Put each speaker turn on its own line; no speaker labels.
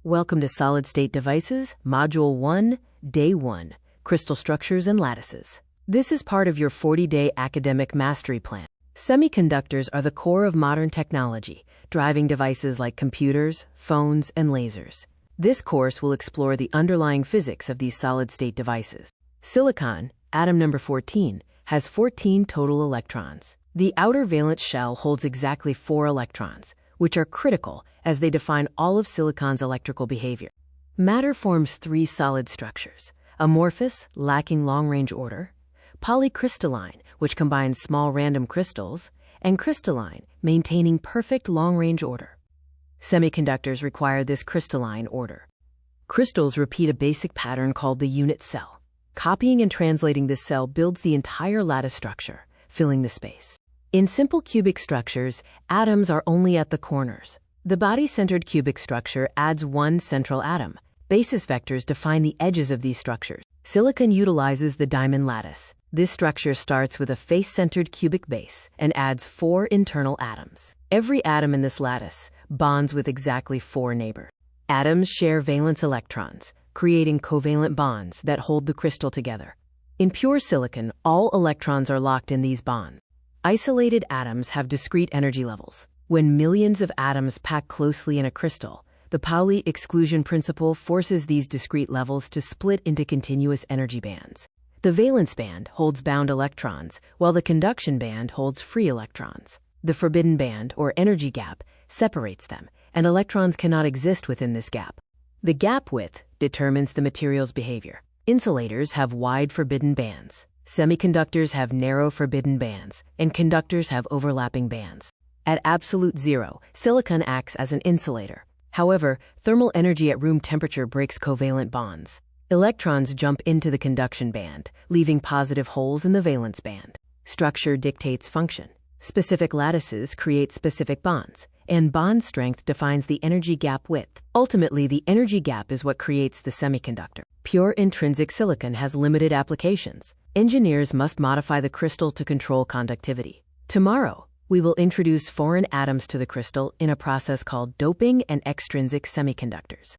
Welcome to Solid State Devices, Module 1, Day 1, Crystal Structures and Lattices. This is part of your 40-day academic mastery plan. Semiconductors are the core of modern technology, driving devices like computers, phones, and lasers. This course will explore the underlying physics of these solid-state devices. Silicon, atom number 14, has 14 total electrons. The outer valence shell holds exactly 4 electrons, which are critical as they define all of silicon's electrical behavior. Matter forms 3 solid structures: amorphous, lacking long-range order; polycrystalline, which combines small random crystals; and crystalline, maintaining perfect long-range order. Semiconductors require this crystalline order. Crystals repeat a basic pattern called the unit cell. Copying and translating this cell builds the entire lattice structure, filling the space. In simple cubic structures, atoms are only at the corners. The body-centered cubic structure adds one central atom. Basis vectors define the edges of these structures. Silicon utilizes the diamond lattice. This structure starts with a face-centered cubic base and adds 4 internal atoms. Every atom in this lattice bonds with exactly 4 neighbors. Atoms share valence electrons, creating covalent bonds that hold the crystal together. In pure silicon, all electrons are locked in these bonds. Isolated atoms have discrete energy levels. When millions of atoms pack closely in a crystal, the Pauli exclusion principle forces these discrete levels to split into continuous energy bands. The valence band holds bound electrons, while the conduction band holds free electrons. The forbidden band, or energy gap, separates them, and electrons cannot exist within this gap. The gap width determines the material's behavior. Insulators have wide forbidden bands. Semiconductors have narrow forbidden bands, and conductors have overlapping bands. At absolute zero, silicon acts as an insulator. However, thermal energy at room temperature breaks covalent bonds. Electrons jump into the conduction band, leaving positive holes in the valence band. Structure dictates function. Specific lattices create specific bonds, and bond strength defines the energy gap width. Ultimately, the energy gap is what creates the semiconductor. Pure intrinsic silicon has limited applications. Engineers must modify the crystal to control conductivity. Tomorrow, we will introduce foreign atoms to the crystal in a process called doping and extrinsic semiconductors.